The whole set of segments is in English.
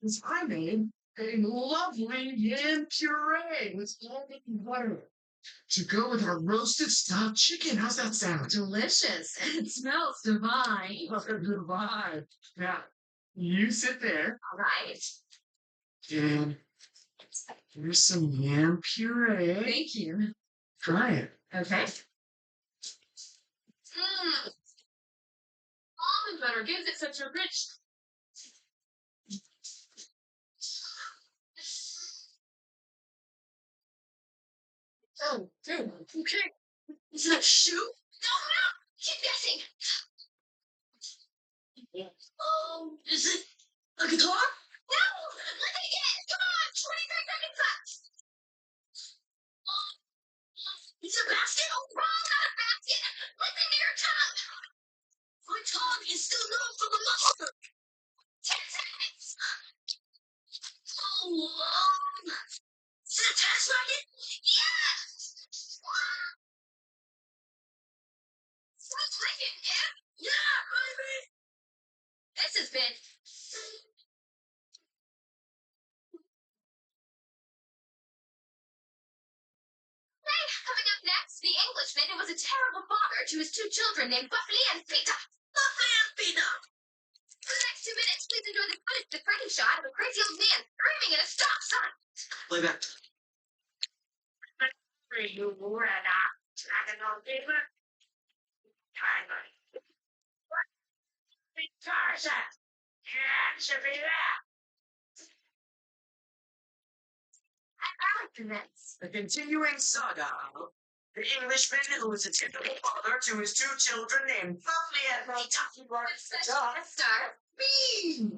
is I made a lovely yam puree with almond butter to go with our roasted stuffed chicken. How's that sound? Delicious. It smells divine. Divine. Now, you sit there. All right. And here's some yam puree. Thank you. Try it. Okay. Almond butter gives it such a rich. Oh, good. Okay. Is that a shoe? No, no. Keep guessing. Is it a guitar? No! Let me guess! Come on! 23 seconds left! It's a basket? Oh, wrong! Not a basket! Listen to your tongue! My tongue is still numb from the muscle! 10 seconds! Oh, is it a tennis racket? Yes! Sounds like it, yeah? Yeah, baby! This has been... Coming up next, the Englishman who was a terrible father to his two children named Buffy and Peter. Buffy and Peter! For the next 2 minutes, please enjoy the footage, the cracking shot of a crazy old man screaming at a stop sign. Play that. You were not dragon on paper. Timer. What? Tarzan! Can't you be there? I like this. The continuing saga of the Englishman who was a typical father to his two children named Buffy and Peter. Special guest star, me!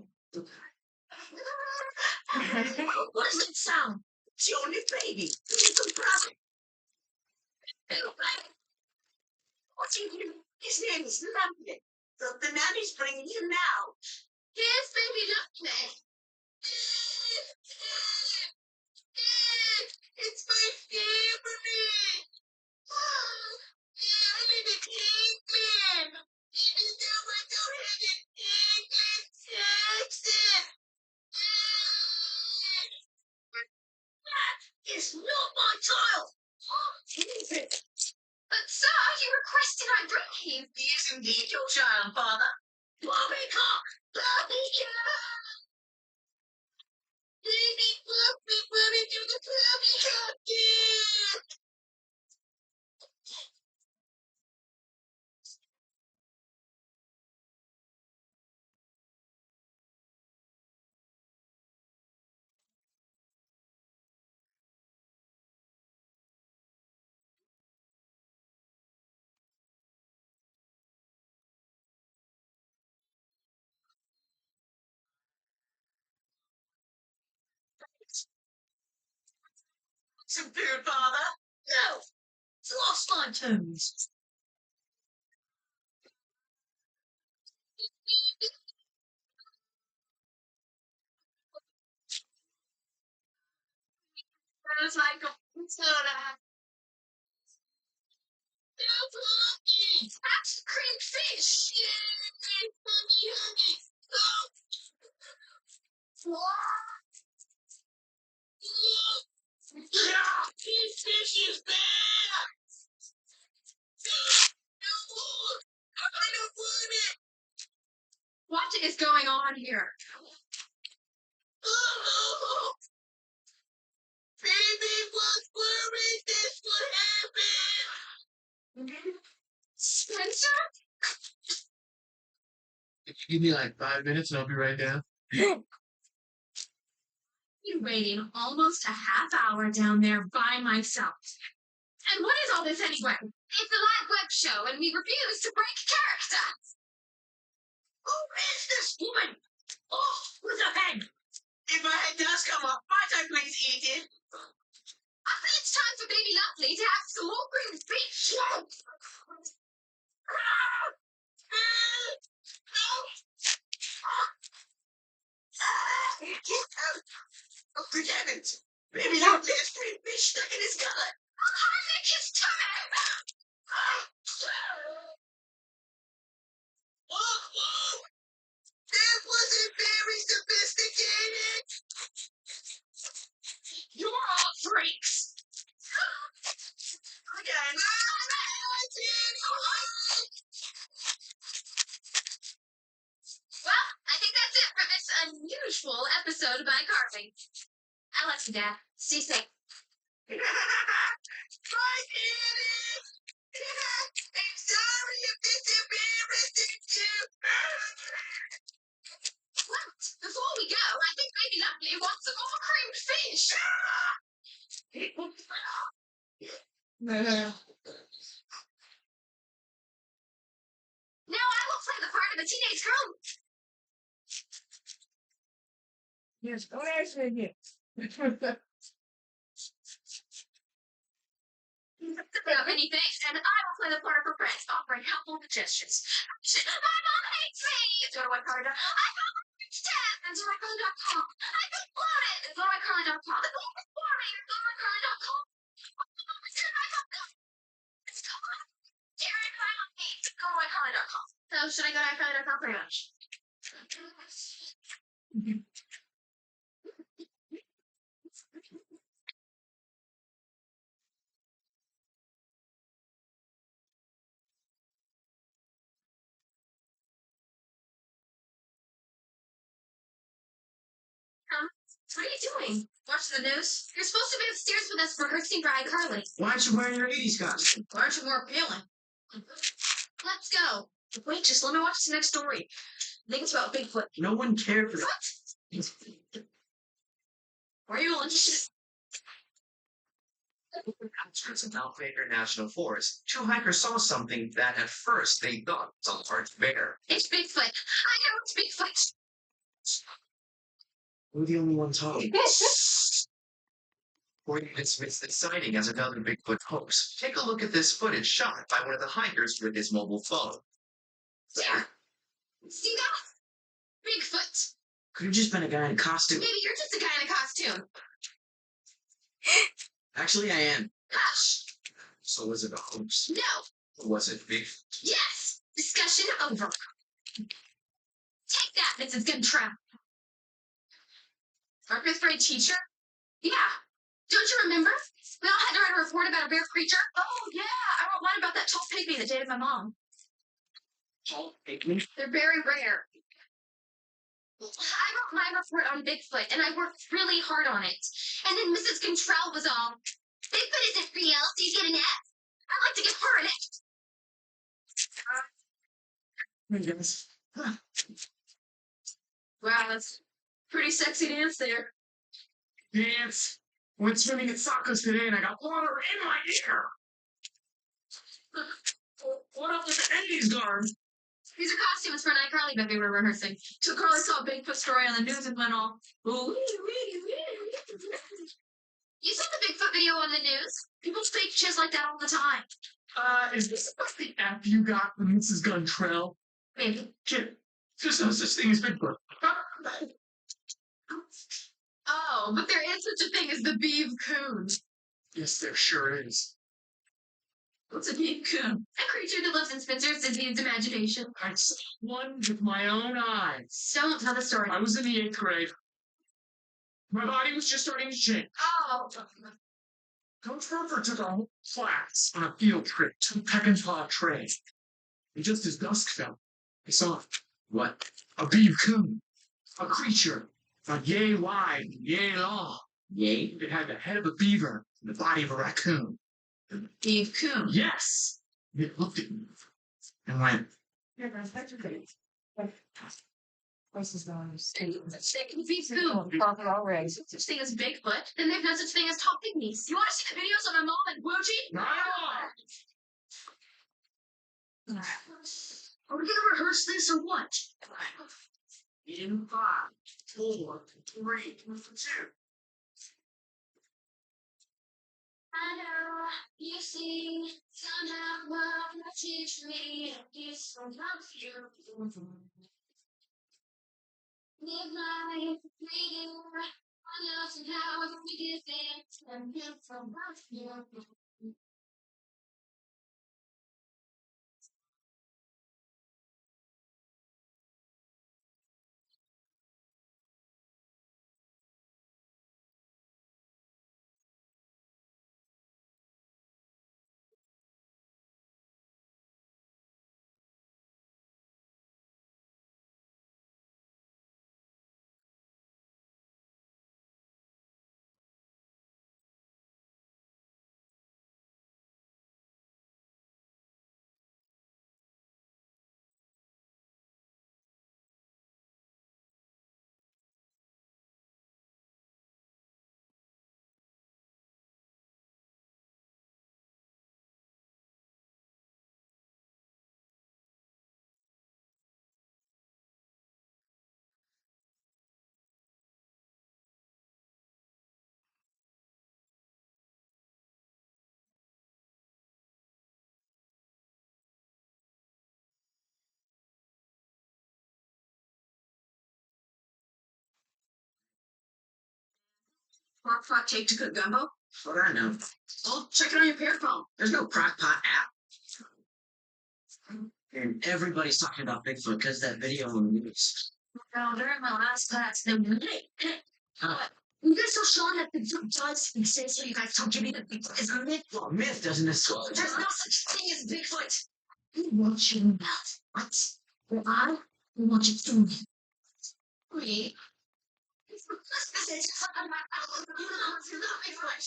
What does it sound? It's your new baby. It's a brother. Hello, baby. What's he do? His name is Lumpy. The nanny's bringing him now. Here's baby Lumpy. It's my family. I'm in a caveman. Even though I don't have an English accent. That is not my child. Is it? But sir, you requested I bring him. He is indeed your child, father. Poppycock! Poppycock! Baby Fluffy, put it to the poppycock kid! Some food, father? No, it's lost my toes. Sounds like a soda. That's cream fish. Yeah, honey. Oh. Yeah, this fish is bad. No, I don't want it. What is going on here? Oh, baby was worried this would happen. Spencer? If you give me like 5 minutes and I'll be right down. Been waiting almost a half hour down there by myself. And what is all this anyway? It's a live web show and we refuse to break character. Who is this woman? Oh, with a head. If a head does come off, might I please eat it? I think it's time for Baby Lovely to have some more green fish. Oh, good heavens! Baby Lovely has green fish stuck in his gullet. I'll harvest his tummy. Whoa, whoa! That wasn't very sophisticated! actual episode by Carving. I love you, Dad. Stay safe. Bye, Daddy. I'm sorry if this embarrassing you. What? Before we go, I think Baby Lovely wants some more creamed fish. Now I will play the part of a teenage girl. Yes, don't ask me again. About anything, and I will play the part of her friends, offering helpful suggestions. My mom hates me! Go to whitecollar.com. I got tab and whitecollar.com. I got bloated and go to whitecollar.com. The goal is forming and go to whitecollar.com. It's gone. Jared, I love me. Go to whitecollar.com. So should I go to whitecollar.com pretty much? What are you doing? Watching the news? You're supposed to be upstairs with us rehearsing for iCarly. Why aren't you wearing your 80s costume? Why aren't you more appealing? Let's go. Wait, just let me watch the next story. I think it's about Bigfoot. No one cared for that. What? Why are you all interested? Outskirts of Mount Baker National Forest, two hikers saw something that at first they thought was a large bear. It's Bigfoot. I know it's Bigfoot. We're the only ones home. According to Smith's sighting as another Bigfoot hoax. Take a look at this footage shot by one of the hikers with his mobile phone. There. See that? Bigfoot. Could have just been a guy in a costume. Maybe you're just a guy in a costume. Actually, I am. Hush. So was it a hoax? No. Or was it Bigfoot? Yes. Discussion over. Take that, Mrs. Guntrap. Our fifth grade teacher? Yeah. Don't you remember? We all had to write a report about a bear creature. Oh, yeah. I wrote one about that tall pygmy that dated my mom. Tall pygmy? They're very rare. I wrote my report on Bigfoot, and I worked really hard on it. And then Mrs. Contrell was all, Bigfoot isn't real, so you get an F. I'd like to give her an F. Yes. Wow, that's pretty sexy dance there. Dance. Went swimming at Saka's today and I got water in my ear. What up with the 80s garb? These are costumes for an iCarly that we were rehearsing. So Carly saw a Bigfoot story on the news and went all, ooh. You saw the Bigfoot video on the news? People fake shit like that all the time. Is this about the app you got from Mrs. Guntrell? Maybe. Kid, there's no such thing as Bigfoot. Oh, but there is such a thing as the Beav Coon. Yes, there sure is. What's a Beav Coon? A creature that lives in Spencer Disney's imagination. I saw one with my own eyes. Don't tell the story. I was in the 8th grade. My body was just starting to change. Oh. Coach Roper took our whole class on a field trip to Peckinpah Train. And just as dusk fell, I saw what? A Beav Coon. A creature. About yay wide, yay long. Yay? It had the head of a beaver and the body of a raccoon. Beav Coon. Yes! It looked at me and went, Beav Coon. Such thing as Bigfoot. Then they've no such thing as tall pygmies. You want to see the videos of my mom and Woochie? Are we gonna rehearse this or what? In 5, 4, 3, 2. I know you see somehow love will teach me you so love you. Live life reading one else and how we give it and give from love you. Crock pot take to cook gumbo? What I know. I'll check it on your parent phone. There's no crock pot app. And everybody's talking about Bigfoot because that video on the news. No, during my last class, they were you guys saw Sean that Bigfoot does exist, so you guys told Jimmy that Bigfoot is a myth. Well, myth doesn't necessarily. There's no such thing as Bigfoot. You want you about what? Well, I want you to me. Wait.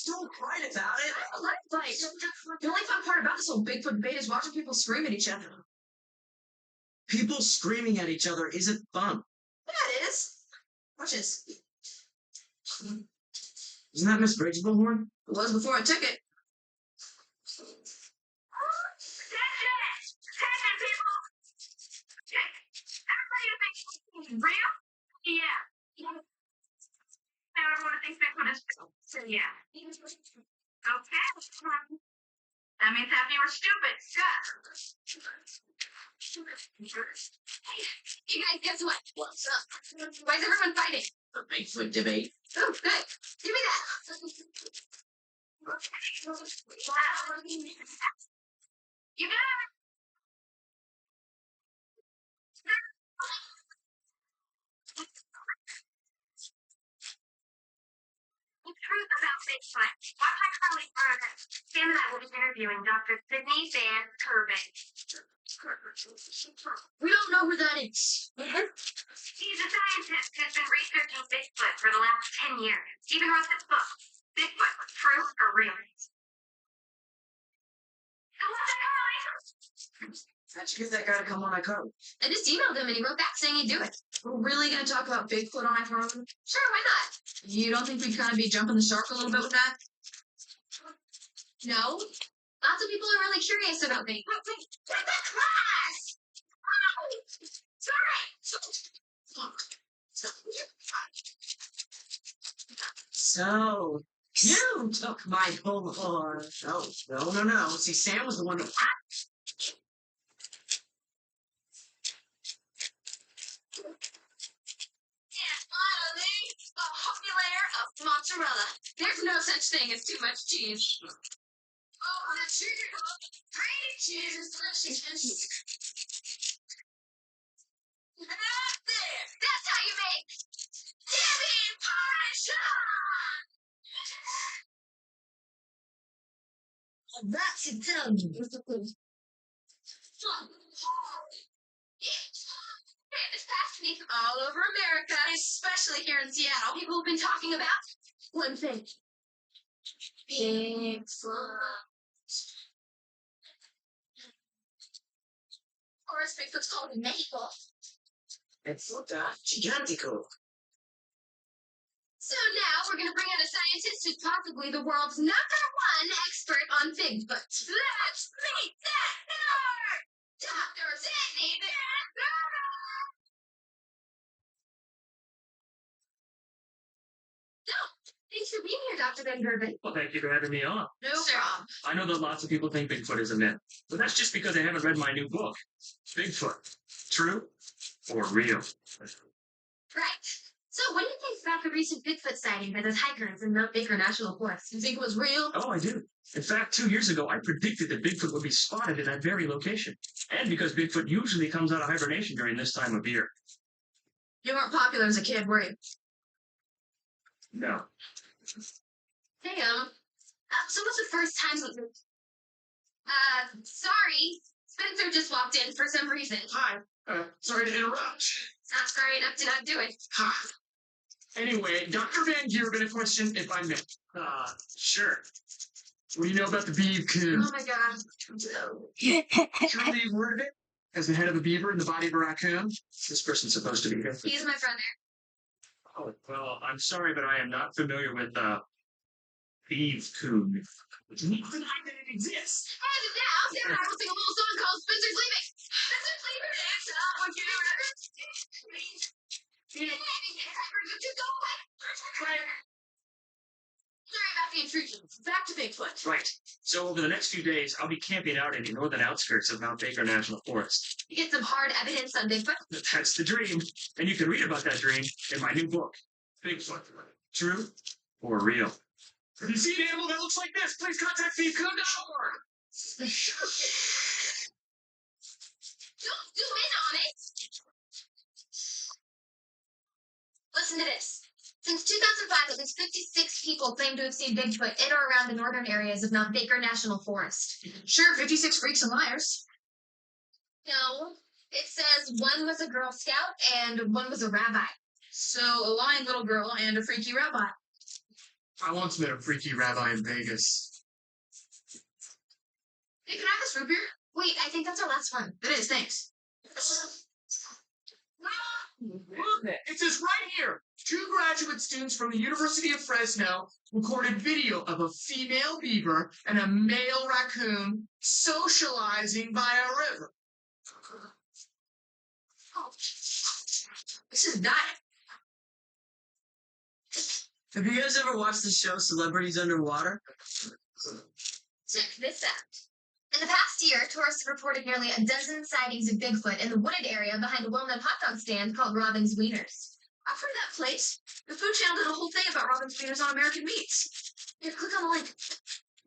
Don't write about it. Like, the only fun part about this whole Bigfoot debate is watching people scream at each other. People screaming at each other isn't fun. Yeah, it is. Watch this. Isn't that Miss Briggs' bullhorn? It was before I took it. Real? Yeah. Now everyone thinks Bigfoot is real. So yeah. Okay. That means happy or stupid. Hey, you guys, guess what? What's up? Why is everyone fighting? The Bigfoot debate. Oh, good. Give me that. You got it. The truth about Bigfoot. Watch my colleague further. Sam and I will be interviewing Dr. Sydney Van Turbin. We don't know who that is. He's a scientist who's been researching Bigfoot for the last 10 years. He even wrote this book, Bigfoot, True or Real? How'd you get that guy to come on my code? I just emailed him and he wrote back saying he'd do it. We're really going to talk about Bigfoot on iPhone? Sure, why not? You don't think we'd kind of be jumping the shark a little bit with that? No? Lots of people are really curious about Bigfoot. Get the class! So, you took my bullhorn. No. See, Sam was the one that. Mozzarella. There's no such thing as too much cheese. Oh, the cheese! Great cheese is delicious. There! That's how you make Debbie Parmesan! That's Italian. This past week, all over America, especially here in Seattle, people have been talking about one thing. Bigfoot. Or as Bigfoot's called in Mexico. Bigfoot, gigantico. So now we're going to bring out a scientist who's possibly the world's #1 expert on Bigfoot. Let's meet that nerd! Dr. Sydney Van Turbin! Thanks for being here, Dr. Van Turbin. Well, thank you for having me on. No problem. I know that lots of people think Bigfoot is a myth, but that's just because they haven't read my new book, Bigfoot, True or Real? Right. So what do you think about the recent Bigfoot sighting by those hikers in the Baker National Forest? You think it was real? Oh, I do. In fact, 2 years ago, I predicted that Bigfoot would be spotted in that very location. And because Bigfoot usually comes out of hibernation during this time of year. You weren't popular as a kid, were you? No. Hey, so what's the first time that you... sorry. Spencer just walked in for some reason. Hi. Sorry to interrupt. Not sorry enough to not do it. Ha. Anyway, Dr. Van Geerben, a question, if I may. Sure. What do you know about the beaver coon? Oh my god. Surely you've heard of it? As the head of a beaver in the body of a raccoon? This person's supposed to be here. He's my friend there. Oh, well, I'm sorry, but I am not familiar with, beaver coon. Not that it exists. As of now, Sam and I will sing a little song called Spencer's Leaving. Spencer's leaving, it's what you Sorry about the intrusion. Back to Bigfoot. Right. So over the next few days, I'll be camping out in the northern outskirts of Mount Baker National Forest. You get some hard evidence on Bigfoot. That's the dream. And you can read about that dream in my new book, Bigfoot, True For real. If you see an animal that looks like this, please contact beefcoon.org. Don't zoom in on it. Listen to this. Since 2005, at least 56 people claim to have seen Bigfoot in or around the northern areas of Mount Baker National Forest. Sure, 56 freaks and liars. No, it says one was a Girl Scout and one was a rabbi. So, a lying little girl and a freaky rabbi. I once met a freaky rabbi in Vegas. Hey, can I have this root beer? Wait, I think that's our last one. It is, thanks. It says right here, 2 graduate students from the University of Fresno recorded video of a female beaver and a male raccoon socializing by a river. Oh, this is dying. Have you guys ever watched the show Celebrities Underwater? Check this out. In the past year, tourists have reported nearly a dozen sightings of Bigfoot in the wooded area behind a well-known hot dog stand called Robin's Wieners. I've heard of that place. The Food Channel did a whole thing about Robin's Wieners on American Meats. Here, click on the link.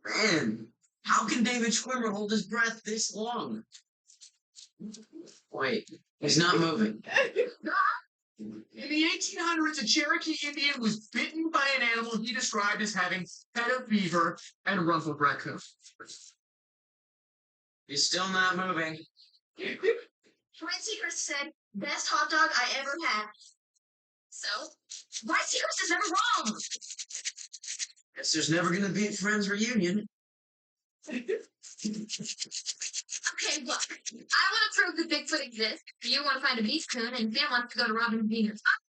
Man, how can David Schwimmer hold his breath this long? Wait, he's not moving. In the 1800s, a Cherokee Indian was bitten by an animal he described as having head of beaver and rump of raccoon. He's still not moving. Ryan Seacrest said, best hot dog I ever had. So, Ryan Seacrest is never wrong. Guess there's never gonna be a Friends reunion. Okay, look. I want to prove that Bigfoot exists. You want to find a beef coon, and Dan wants to go to Robin's Wieners. Oh,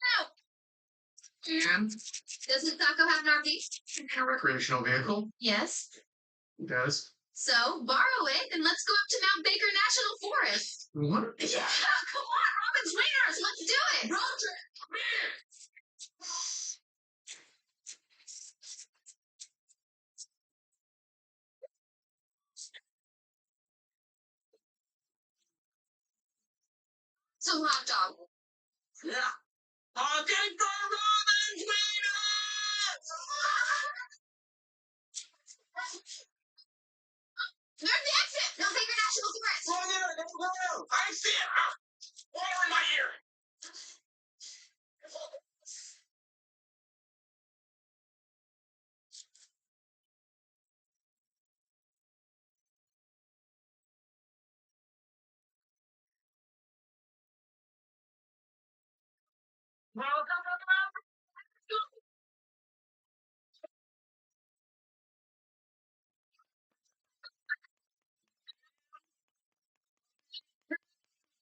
no! And Doesn't Taco have an RV? a recreational vehicle. Yes. It does. So, borrow it, and let's go up to Mount Baker National Forest. What? Yeah, come on, Robin's Wieners, let's do it! Road trip! So, hot dog. Yeah. Looking for Robin's Wieners! There's the exit! Mount Baker National Forest! Oh, yeah, no. I see it! Water in my ear!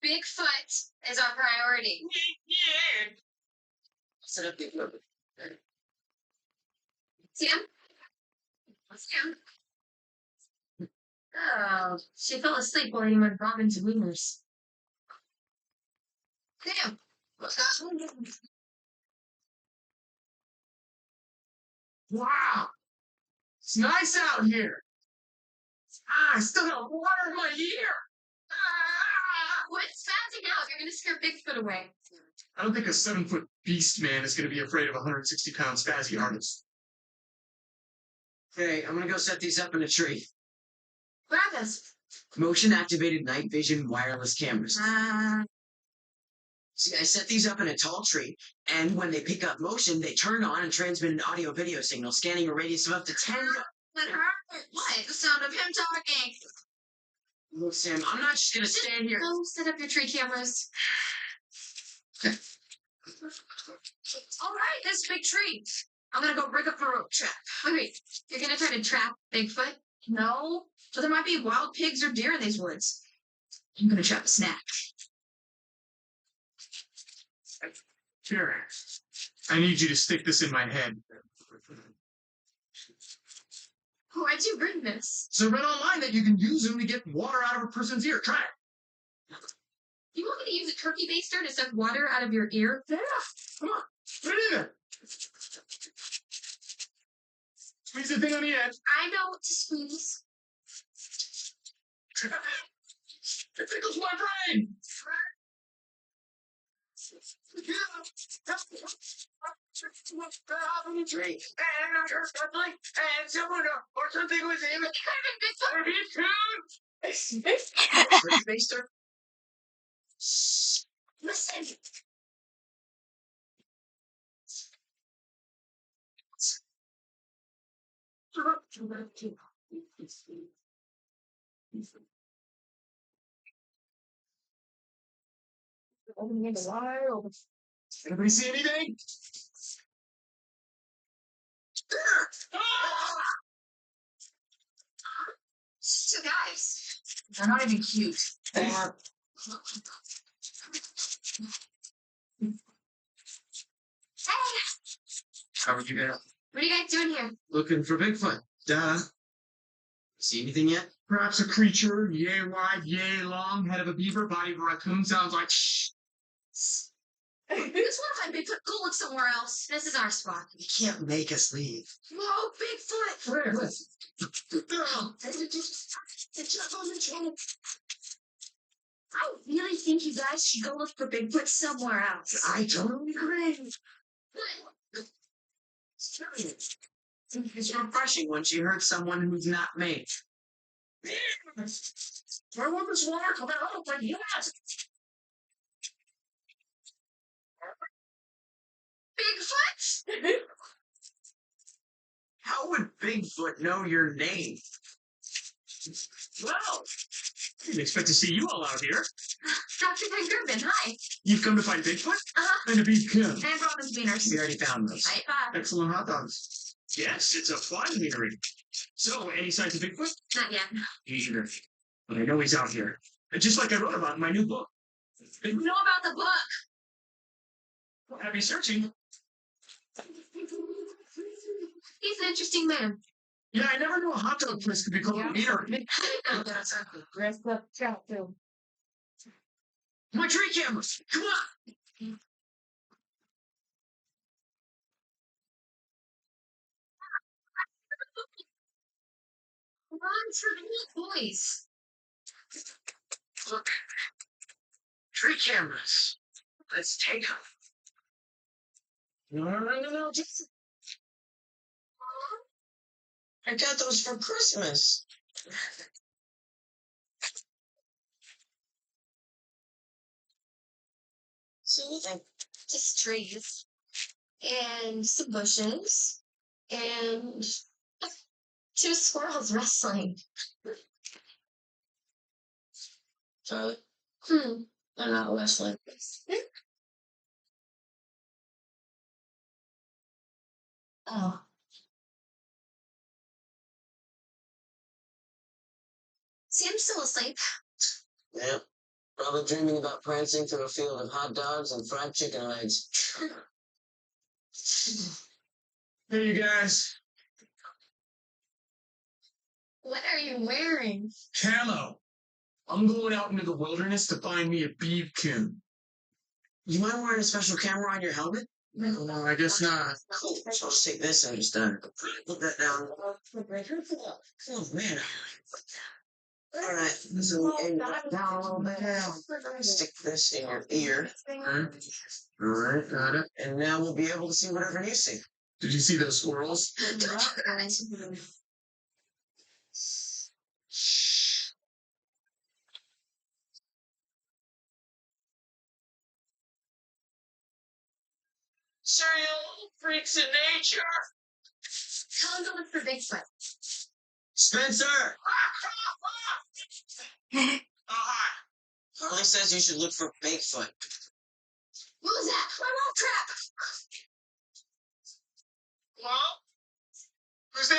Bigfoot is our priority. Yeah. Set up the equipment. Sam? Sam? Oh, she fell asleep while you went Robin's Wieners. Sam! Wow! It's nice out here. I still got water in my ear. Quit spazzing out. You're going to scare Bigfoot away. I don't think a 7-foot beast man is going to be afraid of a 160-pound spazzy artist. Okay, I'm gonna go set these up in a tree. Grab this. Motion-activated night vision wireless cameras. See, I set these up in a tall tree, and when they pick up motion, they turn on and transmit an audio-video signal scanning a radius of up to 10. That hurt. What? The sound of him talking. Look, Sam, I'm not just gonna stand here. Go set up your tree cameras. All right, this big tree. I'm gonna go rig up a rope trap. Wait. You're going to try to trap Bigfoot? No, but there might be wild pigs or deer in these woods. I'm gonna trap a snack. Here. I need you to stick this in my head. Why'd you bring this? So I read online that you can use them to get water out of a person's ear. Try it. You want me to use a turkey baster to suck water out of your ear? Yeah. Come on. Put it in there. Squeeze the thing on the edge. I know what to squeeze. It tickles my brain. the tree, and I heard something, and someone or something was in it. Tree baster? Listen. Anybody see anything? So guys, they're not even cute. Uh, Hey, How are you guys? what are you guys doing here? looking for Bigfoot. Duh. See anything yet? Perhaps a creature, yay wide, yay long, head of a beaver, body of a raccoon, sounds like shh. This one time Bigfoot, go look somewhere else. This is our spot. You can't make us leave. Whoa, Bigfoot! Where? I really think you guys should go look for Bigfoot somewhere else. I totally agree. It's refreshing once you hurt someone who's not me. I want this water coming out like yes. Bigfoot? How would Bigfoot know your name? Well, I didn't expect to see you all out here. Dr. Van Gerben, hi. You've come to find Bigfoot? Uh-huh. And a beef coon. And Robin's Wieners. We already found those. High five. Excellent hot dogs. Yes, it's a fine meadery. So, any signs of Bigfoot? Not yet. Either. But I know he's out here. And just like I wrote about in my new book. You know about the book. Happy searching. He's an interesting man. Yeah, I never knew a hot dog place could be called a meadery. My tree cameras! Come on! Run for the boys. Look. Tree cameras. Let's take them. No. Just... I got those for Christmas. See anything? Just trees. And some bushes. And two squirrels wrestling. Charlie, Hmm. they're not wrestling. Oh. Sam's still asleep. Yep. Probably dreaming about prancing through a field of hot dogs and fried chicken legs. Hey, you guys. What are you wearing? Camo. I'm going out into the wilderness to find me a beef coon. You mind wearing a special camera on your helmet? No, I guess not. Cool. So I'll just take this and just put that down. Oh man. All right. So aim that down a little bit. Stick this in your ear. All right, got it. And now we'll be able to see whatever you see. Did you see those squirrels? Don't you guys? Sir, you freaks in nature. Tell him to look for Bigfoot. Spencer! Harley says you should look for Bigfoot. What was that? My mouth trap! Hello? Who's there?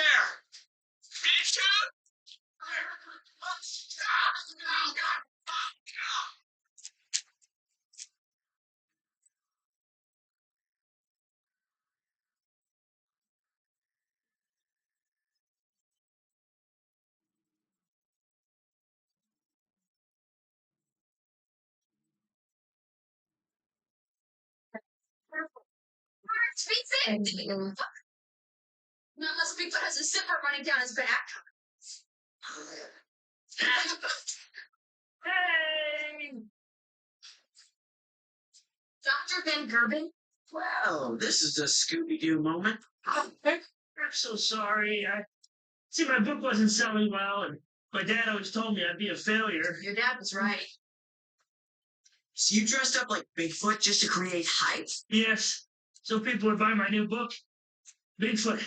It's Bigfoot! Not unless Bigfoot has a zipper running down his back. Hey! Dr. Van Gerben, Well, this is a Scooby-Doo moment. I'm so sorry. I see my book wasn't selling well, and my dad always told me I'd be a failure. Your dad was right. So you dressed up like Bigfoot just to create hype? Yes, so people would buy my new book, Bigfoot.